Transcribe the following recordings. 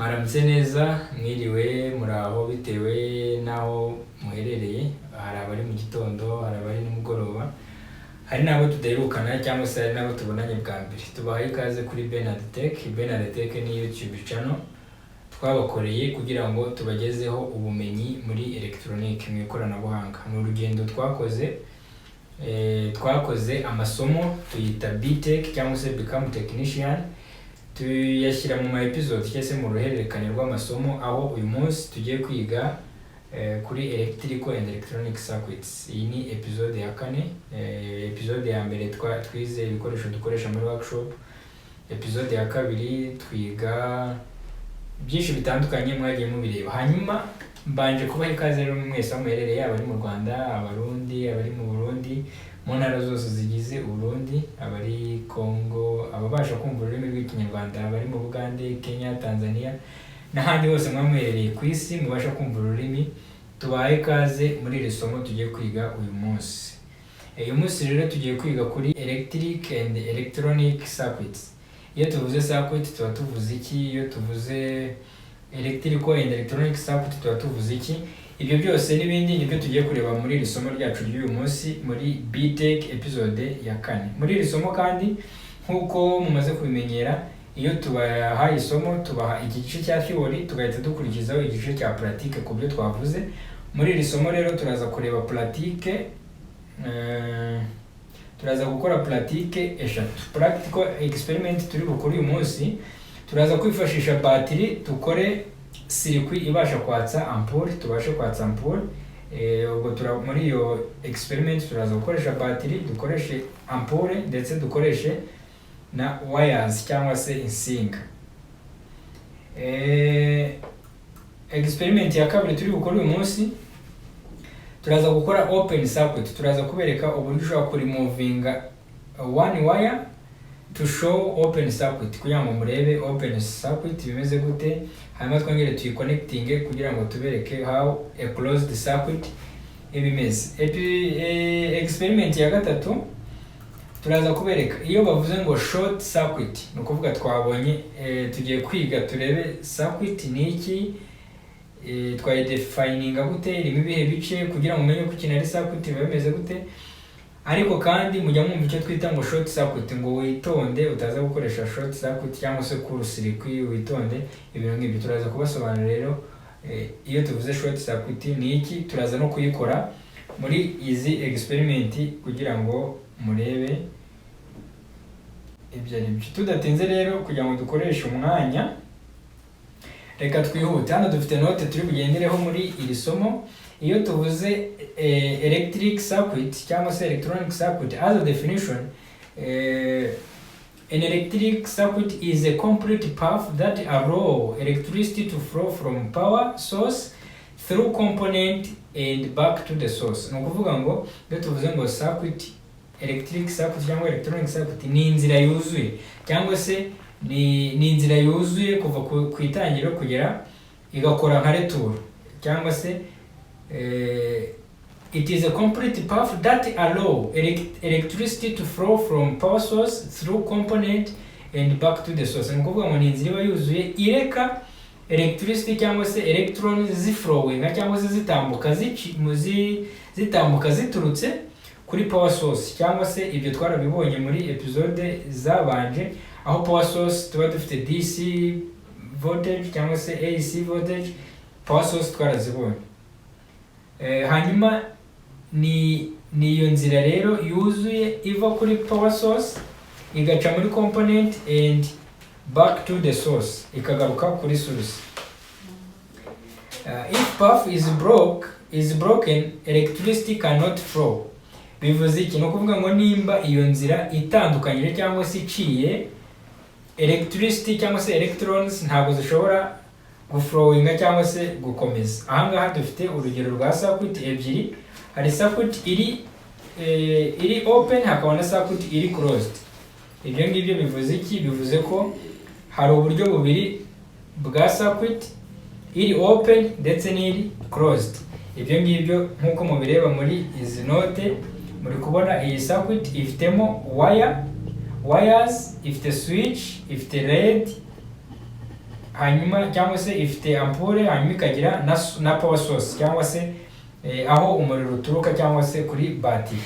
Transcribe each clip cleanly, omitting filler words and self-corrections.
Mwaramutse neza, mwiriwe, muraho bitewe naho muherereye. Hari abari mu gitondo, hari abari nimugoroba, hari nabo tudaherukana cyangwa se hari nabo tubonanye bwa mbere. Tubahaye ikaze kuri Tech. Tech ni YouTube channel twabakoreye kugira ngo tubagezeho ubumenyi muri electronic mu ikoranabuhanga. Ni urugendo twakoze amasomo tuyita Tech cyangwa se Become Technician. Tuyashyira mu episode cyese mu ruhererekane rw'amasomo, aho uyu munsi tugiye kwiga kuri electrical and electronic circuits. Iyi ni episode ya 4. Episode ya mbere twize ibikoresho dukoresha muri workshop. Episode ya kabiri twiga byinshi bitandukanye mwagiye mubireba. Hanyuma mbanje kubaha ikaze rero mwese amuherereye, abari mu Rwanda, abarundi, abari mu Burundi, mu ntara zose zigize Burundi, abari Congo, ababasha kumva ururimi rw'ikinyarwanda, abari mu Bugande, Kenya, Tanzania n'ahandi hose mwamuherereye ku isi mubasha kumva ururimi. Tubahaye ikaze muri iri somo tugiye kwiga uyu munsi. Uyu munsi rero tugiye kwiga kuri electric and electronic circuits. Iyo tuvuze circuit tuba tuvuze iki? Iyo tuvuze electrical and electronic circuit tuba tuvuze iki? Ibyo byose n'ibindi nibyo tugiye kureba muri iri somo ryacu ry'uyu munsi muri Tech episode ya 4. Muri iri somo kandi nkuko mumaze kubimenyera, iyo tubahaye isomo tubaha igice cya theory tugahita dukurikizaho igice cya pratique ku byo twavuze. Muri iri somo rero turaza kureba pratique, turaza gukora pratique eshatu. Practical experiment turi bukora uyu munsi, turaza kwifashisha battery dukore circuit ibasha kwatsa ampule, tubashe kwatsa ampule. Ubwo muri iyo experiment turaza gukoresha battery, dukoreshe ampule ndetse dukoreshe na wires cyangwa se insinga. Experiment ya kabiri turi gukora uyu munsi, turaza gukora open circuit. Turaza kubereka uburyo ushobora kurimovinga one wire to show open circuit, kugira ngo murebe open circuit bimeze gute. Hanyuma twongere tuyiconnecting kugira ngo tubereke how a closed circuit ibimeze. Experiment ya gatatu turaza kubereka iyo bavuze ngo short circuit, no kuvuga twabonye tugiye kwiga turebe circuit ni iki, twayidefininga gute, irimo ibihe bice kugira ngo umenye ko ikintu ari circuit biba bimeze gute. Ariko kandi mujya mwumva icyo twita ngo short circuit, ngo witonde utaza gukoresha short circuit cyangwa se kurusirikwi, witonde ibintu nk'ibyo turaza kubasobanurira. Rero iyo tuvuze short circuit ni iki, turaza no kuyikora muri izi experiment kugira ngo murebe ibyo ari byo. Tudatinze rero kugira ngo dukoreshe umwanya, reka twihute. Hano dufite note turi bugendereho muri iri somo. Iyo tuvuze electric circuit cyangwa se electronic circuit, as a definition, an electric circuit is a complete path that allow electricity to flow from power source through component and back to the source. No kuvuga ngo iyo tuvuze ngo circuit, electric circuit cyangwa electronic circuit, ni inzira yuzuye cyangwa se ni inzira yuzuye kuva ku itangiro kugera igakora nka retour, cyangwa se it is a complete path that allow electricity to flow from power source through component and back to the source. Ni kuvuga ngo ni inzira iba yuzuye ireka electricity cyangwa se electrons ziflowing cyangwa se zitambuka ziturutse kuri power source, cyangwa se ibyo twarabibonye muri episode zabanje, aho power source tuba dufite DC voltage cyangwa se AC voltage. Power source twarazibonye. Hanyuma ni iyo nzira rero yuzuye iva kuri power source igaca muri component and back to the source, ikagaruka kuri source. If path is broken, electricity cannot flow. Bivuze iki? No kuvuga ngo nimba iyo nzira itandukanye cyangwa se iciye, electricity cyangwa se electrons ntabwo zishobora guflowinga cyangwa se gukomeza. Ahangaha dufite urugero rwa circuit ebyiri. Hari circuit iri open, hakaba na circuit iri closed. Ibyo ngibyo bivuze iki? Bivuze ko hari uburyo bubiri bwa circuit, iri open ndetse n'iri closed. Ibyo ngibyo nkuko mubireba muri izi note, muri kubona iyi circuit ifitemo wires, ifite switch, ifite LED, hanyuma cyangwa se ifite ampure, hanyuma ikagira na power source cyangwa se aho umuriro uturuka cyangwa se kuri batiri.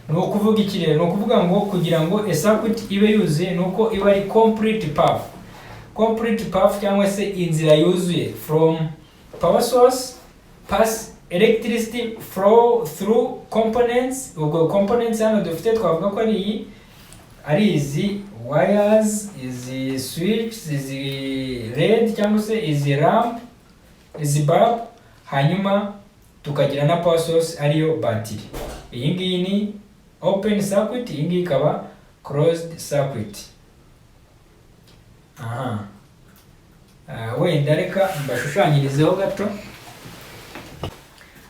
Ni ukuvuga iki rero? Ni ukuvuga ngo kugira ngo circuit ibe yuzuye nuko iba ari complete path cyangwa se inzira yuzuye from power source pass electricity flow through components. Ubwo components hano dufite twavuga ko ari izi wires, izi switch, izi LED cyangwa se izi lamp, izi bulb, hanyuma tukagira na power source ariyo battery. Iyi ngiyi ni open circuit, iyi ngiyi ikaba closed circuit. Wenda reka mbashushanyirizeho gato.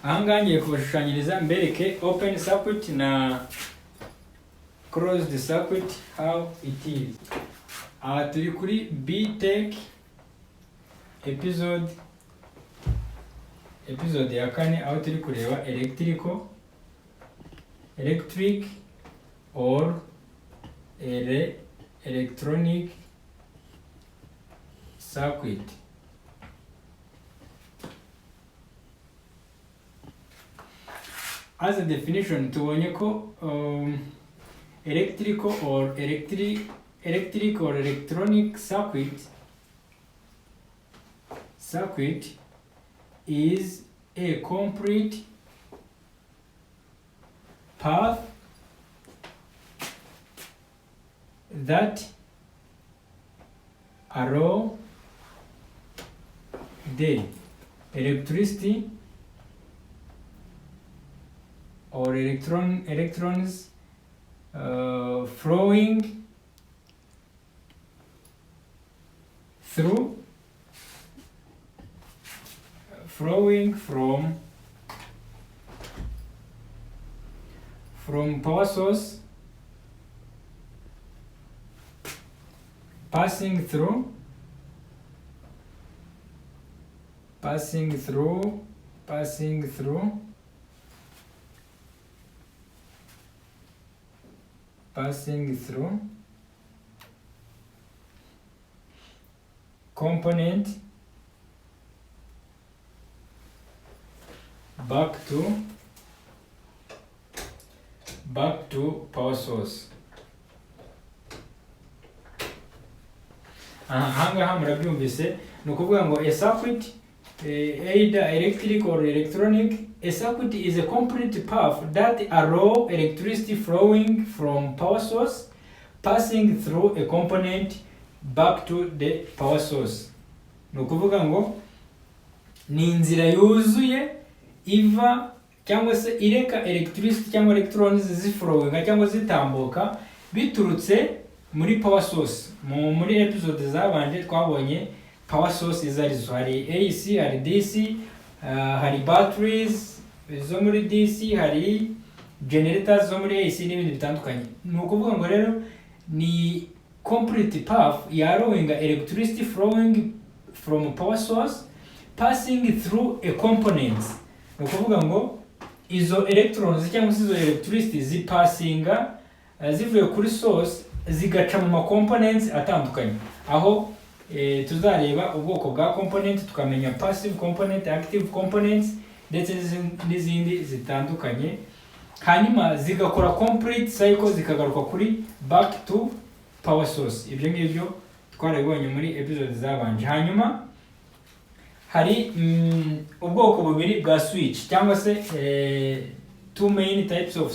Ahangaha ngiye kubashushanyiriza mbereke open circuit na closed circuit how it is. Turi kuri B-Tech episode ya 4 aho turi kureba electric or electronic circuit. As a definition tubonye ko electric or electronic circuit is a complete path that allow the electricity or electrons flowing from power source, passing through component back to power source. Ahangaha murabyumvise, ni ukuvuga ngo a circuit either electric or electronic, a circuit is a complete path that allow electricity flowing from power source passing through a component back to the power source. Ni ukuvuga ngo ni inzira yuzuye iva cyangwa se ireka electricity cyangwa electrons ziflowinga cyangwa zitambuka biturutse muri power source. Muri episode zabanje twabonye power source izarizo, hari AC, hari DC, hari batteries zo muri DC, hari generators zo muri AC n'ibindi bitandukanye. Ni ukuvuga ngo rero ni complete path allowing electricity flowing from power source passing through a component. Ni ukuvuga ngo izo electrons cyangwa se izo electricity zipassinga zivuye kuri source zigaca mu components atandukanye, aho tuzareba ubwoko bwa component tukamenya passive component, active components ndetse n'izindi zitandukanye, hanyuma zigakora complete cycle zikagaruka kuri back to power source. Ibyo ngibyo twarabibonye muri episode zabanje. Hanyuma hari ubwoko bubiri bwa switch cyangwa se two main types of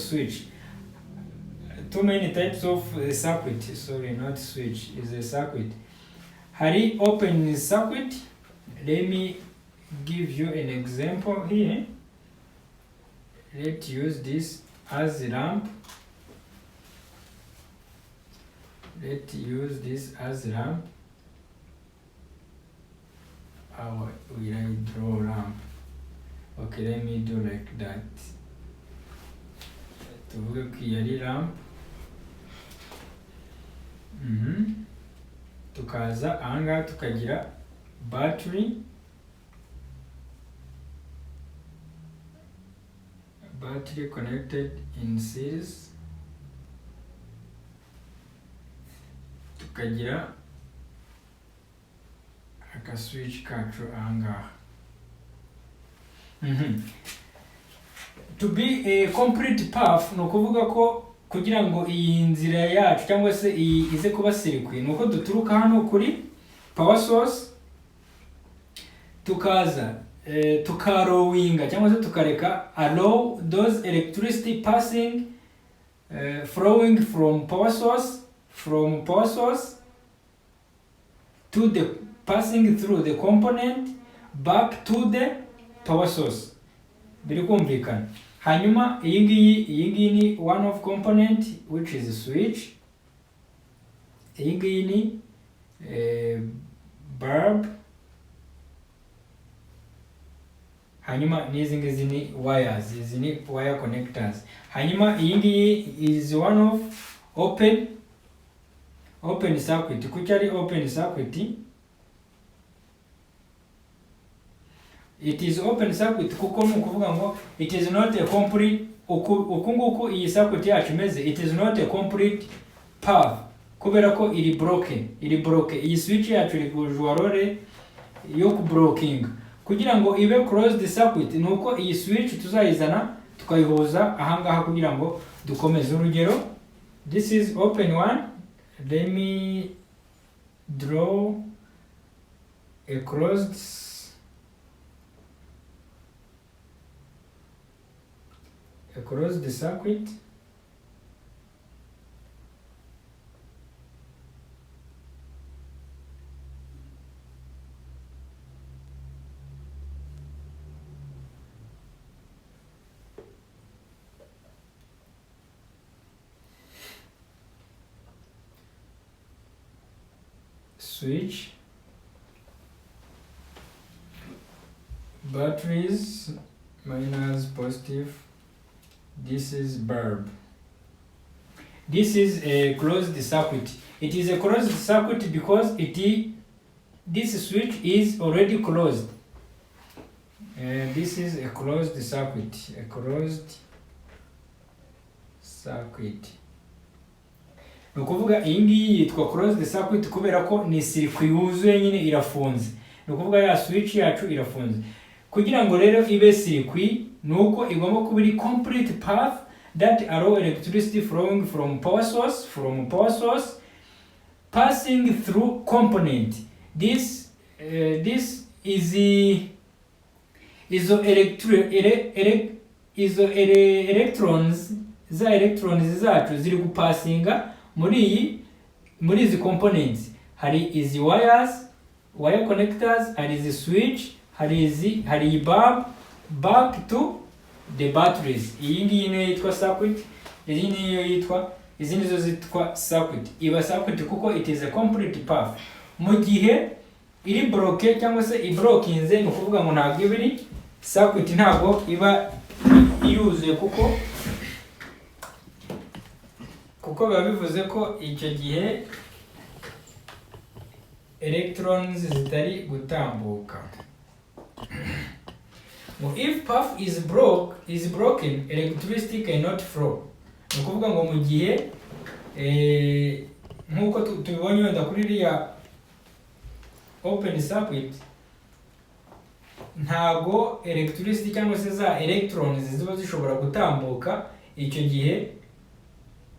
circuit, sorry, not switch, is a circuit. Hari open circuit. Let me give you an example here. Let's use this as a lamp. How will I draw lamp? Okay, let me do like that. Tuvuge ko yari lamp. Tukaza ahangaha tukagira battery connected in series, tukagira aka switch kacu ahangaha. To be a complete path no kuvuga ko kugira ngo iyi nzira yacu cyangwa se ize kuba circuit nuko duturuka hano kuri power source tukaza tukarowinga cyangwa se tukareka allow those electricity passing flowing from power source to the passing through the component back to the power source. Biri kumvikana. Hanyuma iyi ngiyi ni one of component which is switch. Iyi ngiyi ni bulb. Hanyuma n'izi ngizi ni wires, izi ni wire connectors. Hanyuma iyi ngiyi is one of open circuit. Kuki ari open circuit? It is open circuit kuko ni ukuvuga ngo it is not a complete uku nguku iyi circuit yacu imeze, it is not a complete path kubera ko iri broken. Iyi switch yacu iri kujwa role yo ku blocking kugira ngo ibe closed circuit. Nuko iyi switch tuzayizana tukayihuza ahangaha kugira ngo dukomeze. Urugero, this is open one. Let me draw a closed circuit. Switch, batteries minus positive. This is bulb. This is a closed circuit. It is a closed circuit because this switch is already closed. This is a closed circuit. Nukuvuga iyi ngiyi yitwa closed circuit kubera ko ni circuit yuzuye nyine irafunze. Nukuvuga ya switch yacu irafunze. Kugira ngo rero ibe circuit nuko igomba kuba iri complete path that allow electricity flowing from power source passing through component. This is electrons zacu ziri gupassinga muri izi components. Hari izi wire connectors, hari izi switch, hari bulb back to the batteries. Iyi ngiyi niyo yitwa circuit, iyi niyo yitwa, izi nizo zitwa circuit. Iba circuit kuko it is a complete path. Mu gihe iri bloke cyangwa se iblokinze ni ukuvuga ngo ntabwo ibiri circuit, ntabwo iba yuzuye kuko biba bivuze ko icyo gihe electrons zitari gutambuka. If path is broken, electricity cannot flow. Ni ukuvuga ngo mu gihe nk'uko tubibonye wenda kuri iriya open circuit, ntago electricity cyangwa se za electrons ziba zishobora gutambuka. Icyo gihe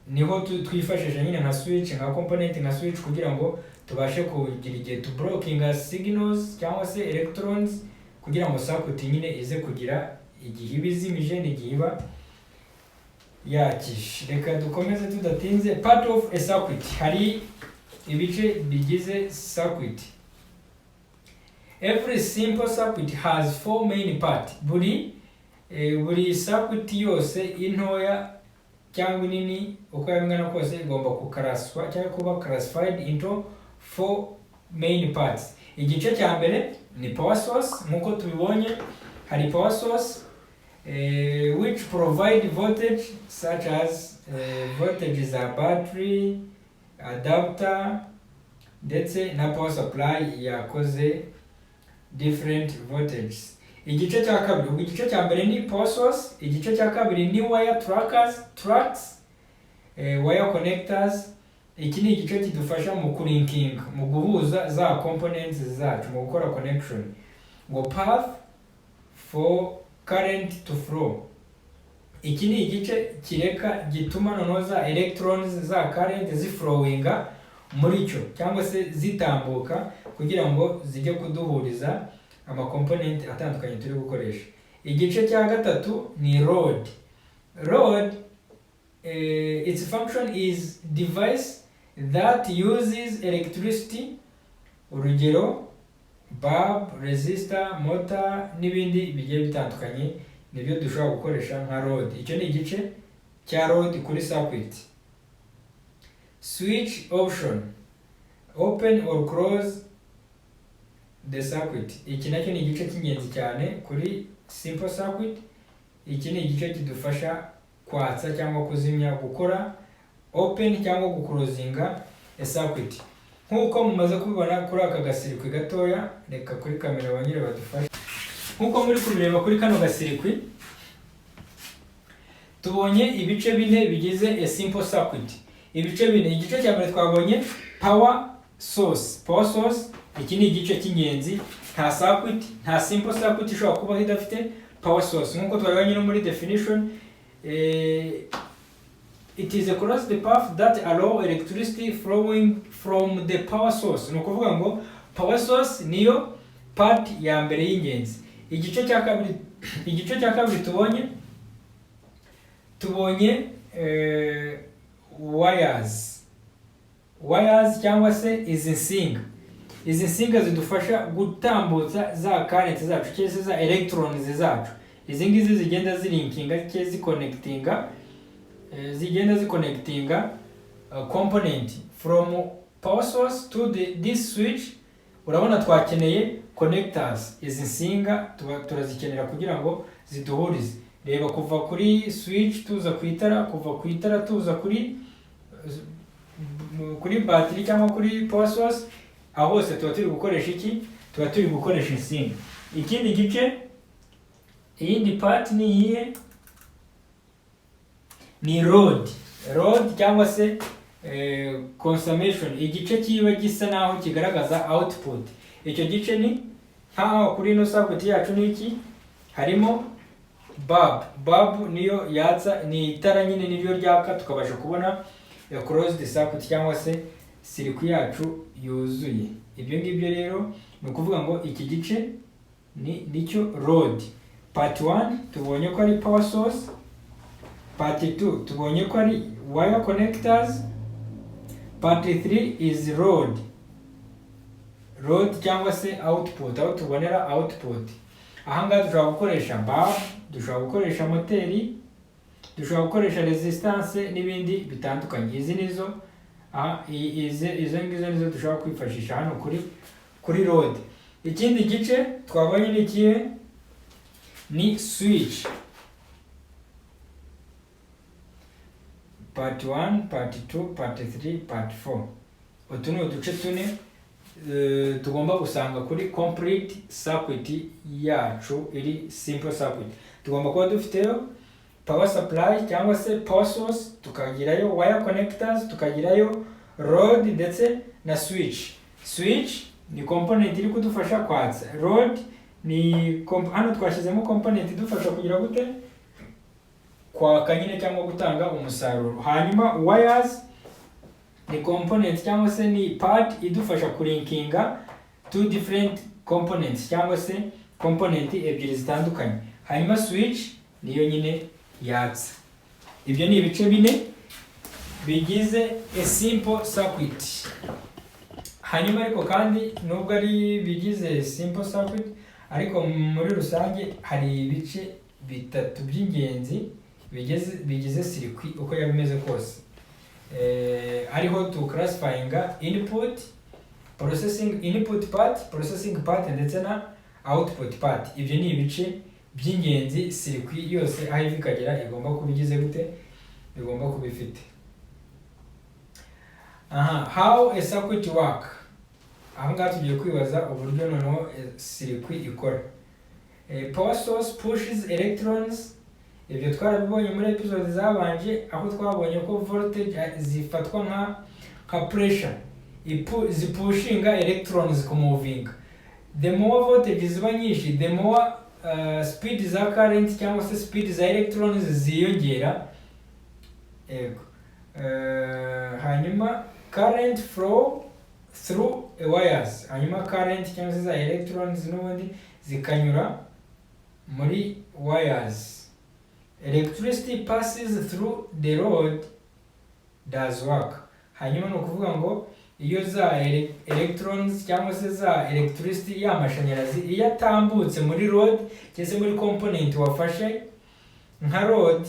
niho twifashisha nyine nka switch, nka component nka switch kugira ngo tubashe kugira igihe to blocking signals cyangwa se electrons kugira ngo circuit nyine ize kugira igihe ibizimije n'igihe iba yakishe. Reka dukomeze tudatinze. Part of a circuit, hari ibice bigize circuit. Every simple circuit has four main parts. Buri circuit yose intoya cyangwa nini uko yabingana kose igomba kukaraswa cyangwa kuba classified into four main parts. Igice cya mbere ni power source. Nkuko tubibonye hari power source which provide voltage such as voltage za battery, adapter ndetse na power supply yakoze different voltages. Igice cya kabiri, igice cya mbere ni power source, igice cya kabiri ni wire tracks, wire connectors iki ni igice kidufasha mu kulinking, mu guhuza za components zacu, mu gukora connection. Ngo path for current to flow, iki ni igice kireka gituma noneho za electrons za current ziflowinga muri cyo cyangwa se zitambuka kugira ngo zijye kuduhuriza ama component atandukanye turi gukoresha. Igice cya gatatu ni load. Load, its function is device that uses electricity, urugero bulb, resistor, motor n'ibindi bigiye bitandukanye nibyo dushobora gukoresha nka load. Icyo ni igice cya load kuri circuit. Switch option, open or close the circuit. Iki nacyo ni igice cy'ingenzi cyane kuri simple circuit. Iki ni igice kidufasha kwatsa cyangwa kuzimya, gukora open cyangwa guclosinga a circuit. Nkuko mumaze kubibona kuri aka gasirikwi gatoya, reka kuri kamera banyire badufashe. Nkuko muri kubireba kuri kano gasirikwi, tubonye ibice bine bigize a simple circuit. Ibice bine, igice cya mbere twabonye power source. Power source, iki ni igice cy'ingenzi. Nta circuit, nta simple circuit ishobora kuba idafite power source. Nkuko twabonye no muri definition, it is a closed path that allow electricity flowing from the power source. No kuvuga ngo power source niyo part ya mbere y'ingenzi. Igice cya kabiri tubonye wires cyangwa se izi nsinga. Izi nsinga zidufasha gutambutsa za current zacu cyangwa za electrons zacu. Izi ngizi zigenda zilinkinga cyangwa ziconnectinga component from power source to this switch. Urabona twakeneye connectors. Izi nsinga turazikenera kugira ngo ziduhurize. Reba kuva kuri switch tuza ku itara, kuva ku itara tuza kuri battery cyangwa kuri power source, aho hose tuba turi gukoresha iki? Tuba turi gukoresha insinga. Ikindi gice, iyindi part ni iyihe? Ni load cyangwa se consumption. Igice kiba gisa naho kigaragaza output. Icyo gice ni nkaho kuri ino circuit yacu ni iki? Harimo bulb niyo yatsa, ni itara nyine niryo ryaka tukabasha kubona closed circuit cyangwa se circuit yacu yuzuye. Ibyo ngibyo rero ni ukuvuga ngo iki gice nicyo load. Part 1 tubonye ko ari power source. Part 2 tubonye ko ari wire connectors. Part 3 is load cyangwa se output, aho tubonera output. Ahangaha dushobora gukoresha bulb, dushobora gukoresha moteri, dushobora gukoresha resistance n'ibindi bitandukanye. Izi nizo izo nizo dushobora kwifashisha hano kuri load. Ikindi gice twabonye ni ikihe? Ni switch. Part 1, part 2, part 3, part 4. Utu ni uduce tune tugomba gusanga kuri complete circuit yacu iri simple circuit. Tugomba kuba dufiteyo power supply cyangwa se power source, tukagirayo wire connectors, tukagirayo load ndetse na switch. Switch ni component iri kudufasha kwatsa. Load ni hano twashyizemo component idufasha kugira gute? Kwaka nyine cyangwa gutanga umusaruro. Hanyuma wires ni component cyangwa se ni part idufasha kulinkinga two different components cyangwa se component ebyiri zitandukanye. Hanyuma switch niyo nyine yatsa. Ibyo ni ibice bine bigize a simple circuit. Hanyuma ariko kandi nubwo ari bigize simple circuit, ariko muri rusange hari ibice bitatu by'ingenzi bigize circuit uko yabimeze kose. Ariho to classifyinga input part ndetse na output part. Ibyo ni ibice by'ingenzi circuit yose aho ikagera igomba kubigize gute? Igomba kubifite. How a circuit work. Ahangaha tugiye kwibaza uburyo noneho circuit ikora. Power source pushes electrons. Ibyo twarabibonye muri episode zabanje, aho twabonye ko voltage zifatwa nka pressure zipushinga electrons kumuvinga. The more voltage ziba nyinshi, the more speed za current cyangwa se speed za electrons ziyongera. Hanyuma current flow through wires. Hanyuma current cyangwa se za electrons n'ubundi zikanyura muri wires. Electricity passes through the rod does work. Hanyuma no kuvuga ngo iyo za electrons cyangwa se za electricity y'amashanyarazi iyo atambutse muri rod cyese muri component wafashe nka rod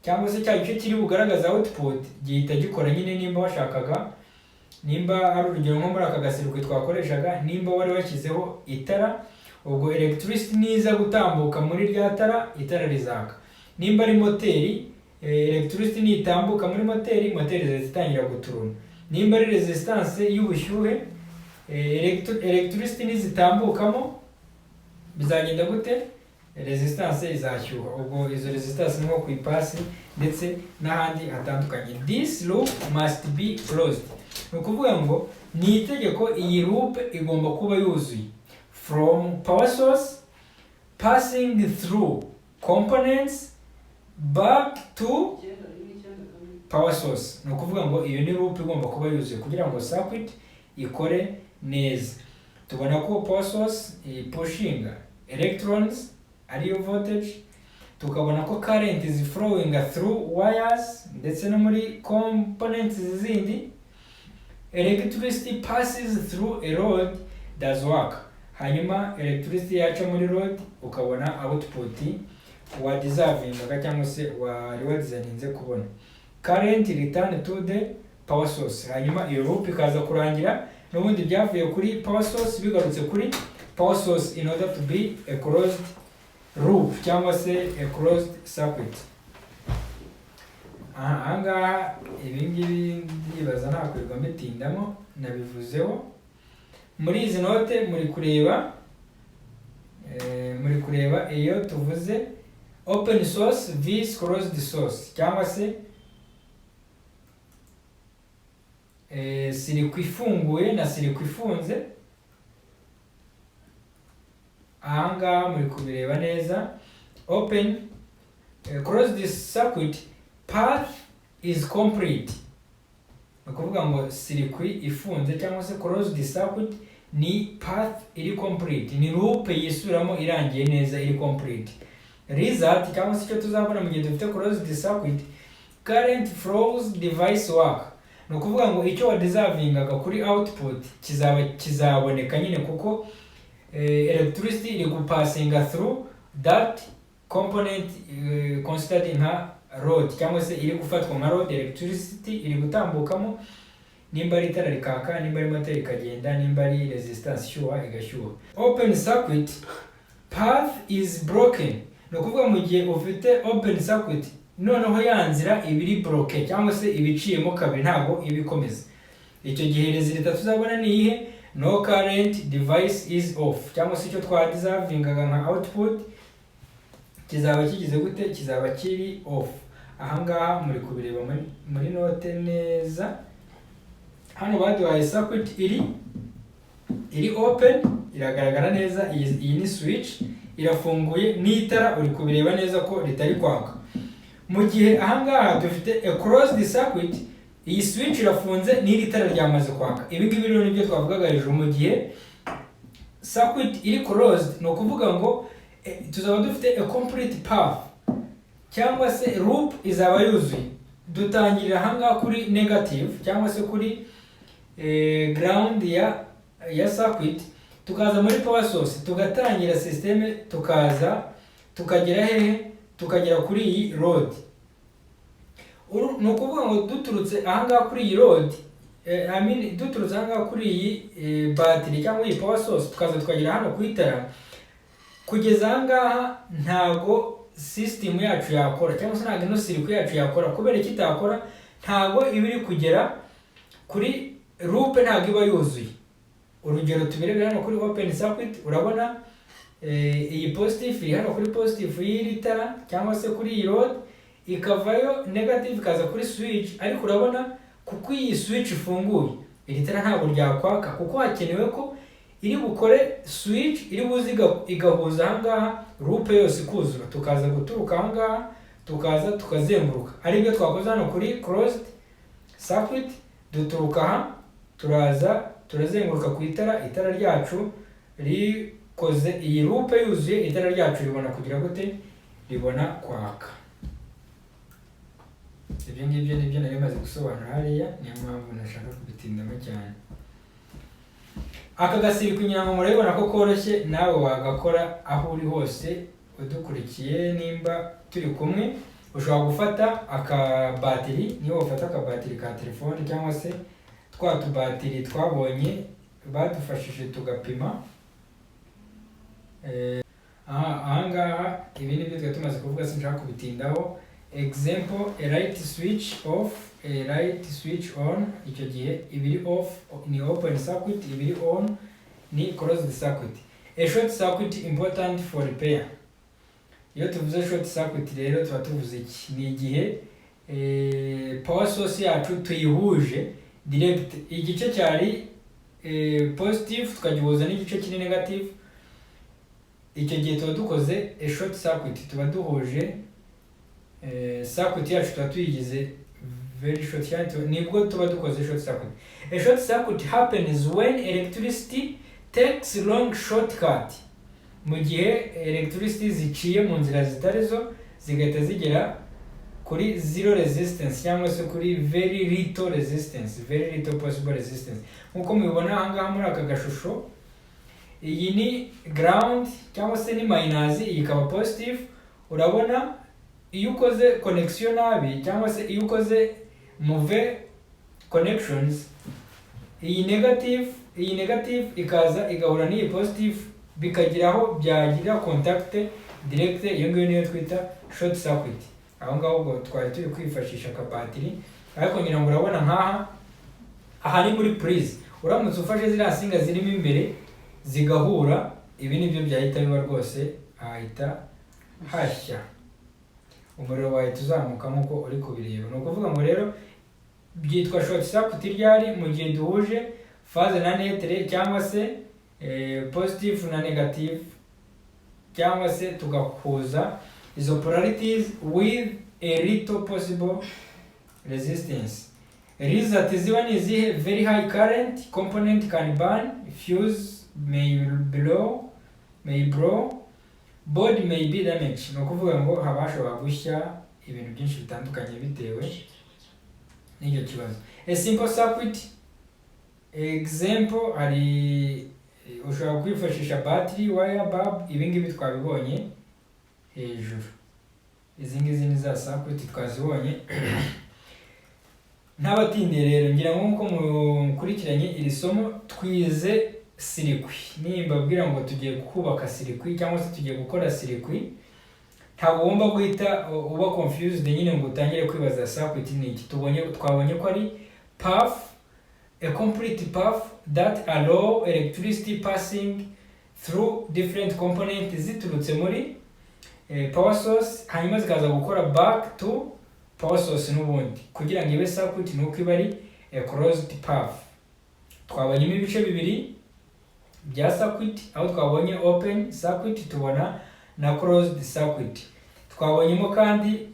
cyangwa se cya gice kiri bugaragaza output gihita gikora nyine nimba washakaga, nimba ari urugero nko muri aka gasirikwi twakoreshaga, nimba wari washyizeho itara, ubwo electricity niza gutambuka muri rya tara, itara rizaka. Nimba ari moteri, electricity nitambuka muri moteri zitangira guturuna. Nimba ari resistance y'ubushyuhe, electricity nizitambukamo bizagenda gute? Resistance izashyuha. Ubwo izo resistance nko ku ipasi ndetse n'ahandi hatandukanye. This loop must be closed. Nukuvuga ngo ni itegeko iyi loop igomba kuba yuzuye from power source passing through components back to power source. Nukuvuga ngo iyo ni loop igomba kuba yuzuye kugira ngo circuit ikore neza. Tubona ko power source pushinga electrons ariyo voltage, tukabona ko current is flowing through wires ndetse no muri components zindi. Electricity passes through a rod does work. Hanyuma electricity yaca muri rod ukabona output wa deservinga cyangwa se wari wadesigninze kubona. Current return to the power source. Hanyuma iyo loop ikaza kurangira n'ubundi byavuye kuri power source bigarutse kuri power source in order to be a closed loop cyangwa se a closed circuit. Ahangaha ibingibi ndibaza ntakwirwa mbitindamo, nabivuzeho. Muri izi note muri kureba iyo tuvuze open source vs closed source cyangwa se circuit ifunguye na circuit ifunze. Ahangaha muri kubireba neza. Open closed circuit path is complete. Nukuvuga ngo circuit ifunze cyangwa se closed circuit ni path iri complete, ni loop yisubiramo irangiye neza iri complete. Result cyangwa se icyo tuzabona mu gihe dufite closed circuit, current flows device work. Nukuvuga ngo icyo wadeservingaga kuri output kizaboneka nyine kuko electricity iri gupassinga through that component considered nka rod cyangwa se iri gufatwa nka rod. Electricity iri gutambukamo, nimba ari itara rikaka, nimba ari moteri ikagenda, nimba ari resistance ishyuha igashyuha. Open circuit path is broken. Nukuvuga mu gihe ufite open circuit noneho ya nzira ibiri bloke cyangwa se ibiciyemo kabiri ntago ibikomeza. Icyo gihe result tuzabona ni ihe no current device is off cyangwa se icyo twadeservingaga nka output kizaba kigize gute? Kizaba kiri off. Ahangaha muri kubireba muri note neza. Hano baduhaye circuit iri open, iragaragara neza. Iyi ni switch irafunguye, n'itara uri kubireba neza ko ritari kwaka. Mu gihe ahangaha dufite a closed circuit, iyi switch irafunze n'iri tara ryamaze kwaka. Ibi ngibi rero nibyo twavugaga hejuru. Mu gihe circuit iri closed no kuvuga ngo tuzaba dufite a complete path cyangwa se loop izaba yuzuye. Dutangirira ahangaha kuri negative cyangwa se kuri ground ya circuit, tukaza muri power source, tugatangira system, tukagera hehe? Tukagera kuri iyi road. No kuvuga ngo duturutse ahangaha kuri iyi road, duturutse ahangaha kuri iyi battery cyangwa iyi power source, tukaza tukagera hano ku itara. Kugeza ahangaha ntago system yacu yakora cyangwa se ntago ino circuit yacu yakora. Kubera iki itakora? Ntago ibiri kugera kuri loop, ntago iba yuzuye. Urugero tubirebera hano kuri open circuit, urabona iyi positive iri hano kuri positive y'iri tara cyangwa se kuri iyi road, ikavayo negative ikaza kuri switch, ariko urabona kuko iyi switch ifunguye iri tara ntabwo ryakwaka, kuko hakenewe ko iri bukore switch iri buze igahuza ahangaha loop yose ikuzura, tukaza guturuka ahangaha tukaza tukazenguruka. Ari byo twakoze hano kuri closed circuit, duturuka aha turazenguruka ku itara ryacu rikoze iyi loop yuzuye, itara ryacu ribona kugira gute, ribona kwaka. Ibyo ngibyo nibyo nari maze gusobanura hariya, niyo mpamvu nashaka kubitindamo cyane. Aka gasirikwi ngira ngo murabibona ko koroshye, nawe wagakora aho uri hose udukurikiye. Nimba turi kumwe, ushobora gufata akabatiri, niyo wafata akabatiri ka telefone cyangwa se twa tubatiri twabonye badufashije tugapima. Ahangaha ibi nibyo twari tumaze kuvuga, sinshaka kubitindaho. Example, a light switch off, a light switch on, icyo gihe ibiri off ni open circuit, ibiri on ni closed circuit. A short circuit important for repair. Iyo tuvuze short circuit rero tuba tuvuze iki? Ni igihe power source yacu tuyihuje direct, igice cyari positive tukagihuza n'igice kiri negative, icyo gihe tuba dukoze a short circuit, tuba duhuje circuit yacu tuba tuyigize very short, nibwo tuba dukoze short circuit. A short circuit happens when electricity takes long shortcut, mu gihe electricity ziciye mu nzira zitari zo zigahita zigera kuri zero resistance cyangwa se kuri very little resistance, very little possible resistance. Nkuko mubibona ahangaha muri aka gashusho, iyi ni ground cyangwa se ni minus, iyi ikaba positive. Urabona iyo ukoze connection nabi cyangwa se iyo ukoze move connections, iyi negative ikaza igahura n'iyi positive, bikagiraho byagira contact direct, iyo ngiyo niyo twita short circuit. Aho ngaho ubwo twari turi kwifashisha akabatiri, ariko ngira ngo urabona nkaha aha ni muri prise, uramutse ufashe ziriya nsinga zirimo imbere zigahura, ibi nibyo byahita biba rwose, ahita hashya, umuriro wahita uzamuka nk'uko uri kubireba. Ni ukuvuga ngo rero byitwa short circuit ryari mu gihe duhuje phase na netre, cyangwa se positive na negative, cyangwa se tugahuza izo polarities with a little possible resistance. Result ziba ni izihe? Very high current, component can burn, fuse may blow, board may be damaged. Ni ukuvuga ngo habashobora gushya ibintu byinshi bitandukanye bitewe n'icyo kibazo. A simple circuit example, hari ushobora kwifashisha battery, wire, bulb, ibi ngibi twabibonye hejuru. Izi ngizi ni za circuit twazibonye. Ntabatindiye rero, ngira ngo nkuko mukurikiranye iri somo twize sirikwi. Nimbabwira ngo tugiye kubaka sirikwi cyangwa se tugiye gukora sirikwi, ntabwo ugomba guhita uba confused nyine ngo utangire kwibaza circuit ni iki. Twabonye ko ari path, a complete path that allow electricity passing through different components ziturutse muri power source, hanyuma zikaza gukora back to power source n'ubundi. Kugira ngo ibe circuit nuko iba ari a closed path. Twabonyemo ibice bibiri bya circuit, aho twabonye open circuit tubona na closed circuit. Twabonyemo kandi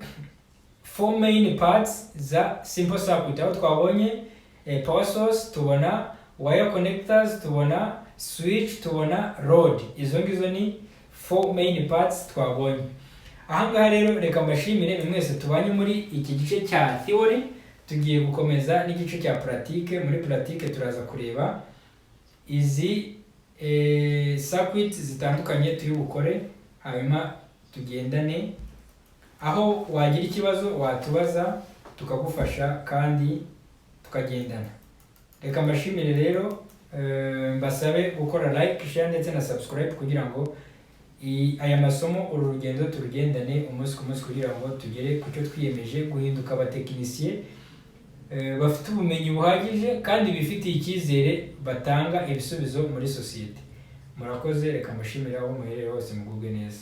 four main parts za simple circuit, aho twabonye power source, tubona wire connectors, tubona switch, tubona load. Izo ngizo ni four main parts twabonye. Ahangaha rero reka mbashimire mwese tubanye muri iki gice cya theory, tugiye gukomeza n'igice cya pratique. Muri pratique turaza kureba izi circuit zitandukanye turi bukore, hanyuma tugendane. Aho wagira ikibazo watubaza tukagufasha kandi tukagendana. Reka mbashimire rero, mbasabe gukora like, share ndetse na subscribe kugira ngo aya masomo uru rugendo turugendane umunsi ku munsi, kugira ngo tugere ku cyo twiyemeje, guhinduka abatekinisiye bafite ubumenyi buhagije kandi bifitiye icyizere, batanga ibisubizo muri sosiyete. Murakoze, reka mbashimire aho muherereye hose, mugubwe neza.